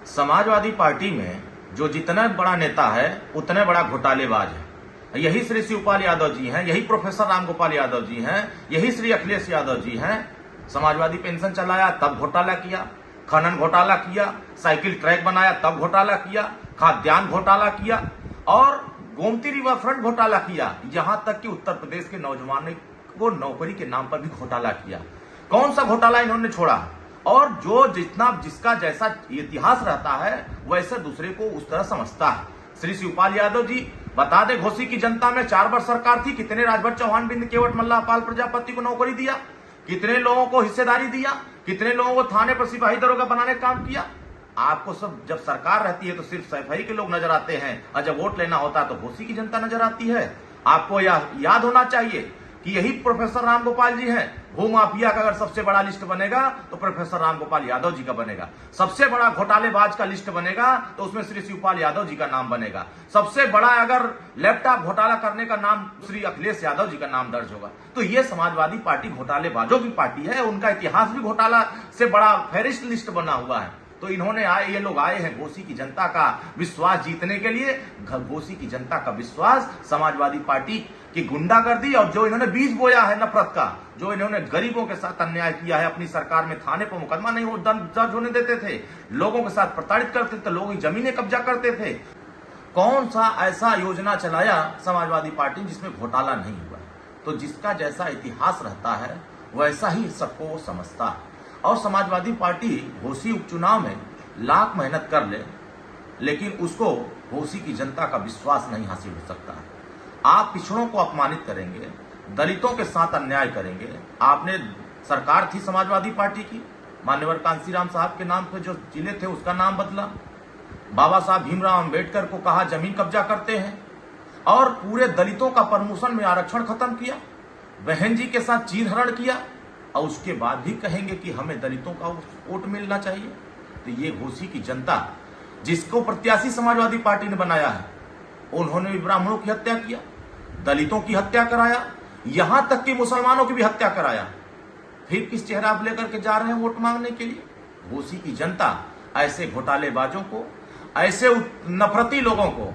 Samajwadi party में जो जितना बड़ा नेता है उतने बड़ा घोटालेबाज है। यही श्री शिवपाल यादव जी हैं, यही प्रोफेसर रामगोपाल यादव जी हैं, यही श्री अखिलेश यादव जी हैं। समाजवादी पेंशन चलाया तब घोटाला किया, खनन घोटाला किया, साइकिल ट्रैक बनाया तब घोटाला किया, खाद्यान्न घोटाला किया और गोमती रिवर फ्रंट घोटाला किया। यहां तक कि उत्तर प्रदेश के नौजवानों को नौकरी के नाम पर भी घोटाला किया। कौन सा घोटाला इन्होंने छोड़ा? और जो जिसका जैसा इतिहास रहता है वैसे दूसरे को उस तरह समझता है। श्री शिवपाल यादव जी बता दे, घोसी की जनता में 4 वर्ष सरकार थी, कितने राजभर चौहान, बिंद केवट, मल्लाह पाल प्रजापति को नौकरी दिया, कितने लोगों को हिस्सेदारी दिया, कितने लोगों को थाने पर सिपाही दरोगा बनाने का काम किया। आपको सब जब सरकार रहती है तो सिर्फ सफाई के लोग नजर आते हैं और जब वोट लेना होता है तो घोसी की जनता नजर आती है। आपको यह याद होना चाहिए कि यही प्रोफेसर रामगोपाल जी हैं। भूमाफिया का अगर सबसे बड़ा लिस्ट बनेगा तो प्रोफेसर रामगोपाल यादव जी का बनेगा। सबसे बड़ा घोटालेबाज का लिस्ट बनेगा तो उसमें श्री शिवपाल यादव जी का नाम बनेगा। सबसे बड़ा अगर लैपटॉप घोटाला करने का नाम श्री अखिलेश यादव जी का नाम दर्ज होगा। तो ये समाजवादी पार्टी घोटालेबाजों की पार्टी है। उनका इतिहास भी घोटाला से बड़ा फेरिस्ट लिस्ट बना हुआ है। तो ये लोग आए हैं घोसी की जनता का विश्वास जीतने के लिए। घोसी की जनता का विश्वास समाजवादी पार्टी की गुंडागर्दी और जो इन्होंने बीज बोया है नफरत का, जो इन्होंने गरीबों के साथ अन्याय किया है, अपनी सरकार में थाने पर मुकदमा नहीं वो दर्ज होने देते थे, लोगों के साथ प्रताड़ित करते थे, लोगों की जमीनें कब्जा करते थे। कौन सा ऐसा योजना चलाया समाजवादी पार्टी जिसमें घोटाला नहीं हुआ? तो जिसका जैसा इतिहास रहता है वैसा ही सबको वो समझता है। और समाजवादी पार्टी घोसी उपचुनाव में लाख मेहनत कर ले लेकिन उसको घोसी की जनता का विश्वास नहीं हासिल हो सकता है। आप पिछड़ों को अपमानित करेंगे, दलितों के साथ अन्याय करेंगे। आपने सरकार थी समाजवादी पार्टी की, मान्यवर कांसीराम साहब के नाम पे जो जिले थे उसका नाम बदला, बाबा साहब भीमराव अंबेडकर को कहा जमीन कब्जा करते हैं और पूरे दलितों का प्रमोशन में आरक्षण खत्म किया, बहन जी के साथ चीरहरण किया और उसके बाद भी कहेंगे कि हमें दलितों का वोट मिलना चाहिए। तो ये घोसी की जनता जिसको प्रत्याशी समाजवादी पार्टी ने बनाया है, उन्होंने भी ब्राह्मणों की हत्या किया, दलितों की हत्या कराया, यहां तक कि मुसलमानों की भी हत्या कराया। फिर किस चेहरा आप लेकर के जा रहे हैं वोट मांगने के लिए? घोसी की जनता ऐसे घोटालेबाजों को, ऐसे नफरती लोगों को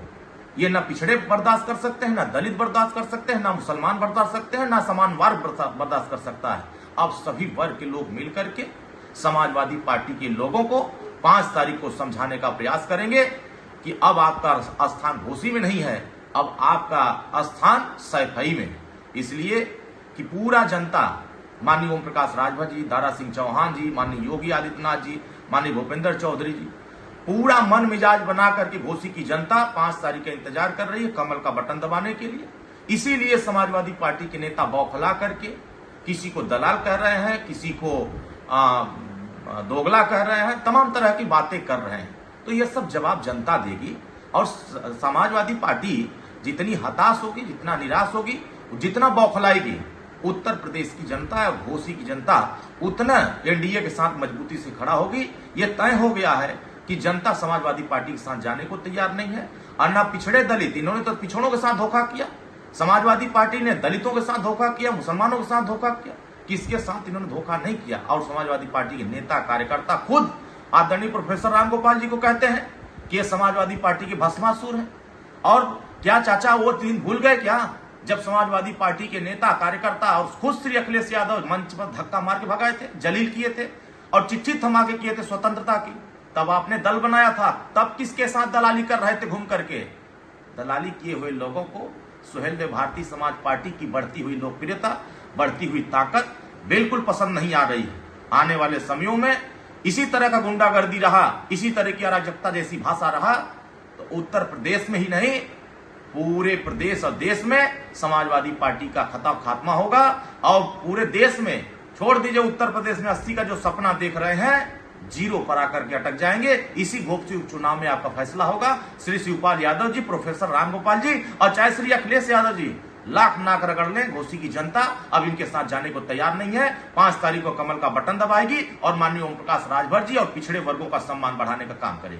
ये न पिछड़े बर्दाश्त कर सकते हैं, ना दलित बर्दाश्त कर सकते हैं, ना मुसलमान बर्दाश्त सकते हैं, ना समान वर्ग बर्दाश्त कर सकता है। अब सभी वर्ग के लोग मिलकर के समाजवादी पार्टी के लोगों को 5 तारीख को समझाने का प्रयास करेंगे कि अब आपका स्थान घोसी में नहीं है, अब आपका स्थान सैफई में। इसलिए कि पूरा जनता, माननीय ओम प्रकाश राजभर जी, दारा सिंह चौहान जी, माननीय योगी आदित्यनाथ जी, माननीय भूपेंद्र चौधरी जी, पूरा मन मिजाज बना करके घोसी की जनता 5 तारीख का इंतजार कर रही है कमल का बटन दबाने के लिए। इसीलिए समाजवादी पार्टी के नेता बौखला करके किसी को दलाल कह रहे हैं, किसी को दोगला कह रहे हैं, तमाम तरह की बातें कर रहे हैं। तो यह सब जवाब जनता देगी और समाजवादी पार्टी जितनी हताश होगी, जितना निराश होगी, जितना बौखलाएगी, उत्तर प्रदेश की जनता और घोसी की जनता उतना एनडीए के साथ मजबूती से खड़ा होगी। यह तय हो गया है कि जनता समाजवादी पार्टी के साथ जाने को तैयार नहीं है। और ना पिछड़े दलित, इन्होंने तो पिछड़ों के साथ धोखा किया, समाजवादी पार्टी ने दलितों के साथ धोखा किया, मुसलमानों के साथ धोखा किया, किसके साथ इन्होंने धोखा नहीं किया। और समाजवादी पार्टी के नेता कार्यकर्ता खुद आदरणीय प्रोफेसर रामगोपाल जी को कहते हैं कि ये समाजवादी पार्टी के भस्मासुर हैं। और क्या चाचा वो दिन भूल गए क्या जब समाजवादी पार्टी के नेता कार्यकर्ता और खुद श्री अखिलेश यादव मंच पर धक्का मार के भगाए थे, जलील किए थे और चिट्ठी थमा के किए थे स्वतंत्रता की? तब आपने दल बनाया था, तब किसके साथ दलाली कर रहे थे घूम करके? दलाली किए हुए लोगों को सुहेलदेव भारतीय समाज पार्टी की बढ़ती हुई लोकप्रियता, बढ़ती हुई ताकत बिल्कुल पसंद नहीं आ रही है। आने वाले समयों में इसी तरह का गुंडागर्दी रहा, इसी तरह की अराजकता जैसी भाषा रहा तो उत्तर प्रदेश में ही नहीं पूरे प्रदेश और देश में समाजवादी पार्टी का खात्मा होगा। और पूरे देश में छोड़ दीजिए, उत्तर प्रदेश में 80 का जो सपना देख रहे हैं 0 पर आकर के अटक जाएंगे। इसी घोसी उपचुनाव में आपका फैसला होगा। श्री शिवपाल यादव जी, प्रोफेसर रामगोपाल जी और चाहे श्री अखिलेश यादव जी लाख नाक रगड़ लें, घोसी की जनता अब इनके साथ जाने को तैयार नहीं है। 5 तारीख को कमल का बटन दबाएगी और माननीय ओम प्रकाश राजभर जी और पिछड़े वर्गों का सम्मान बढ़ाने का काम करेगी।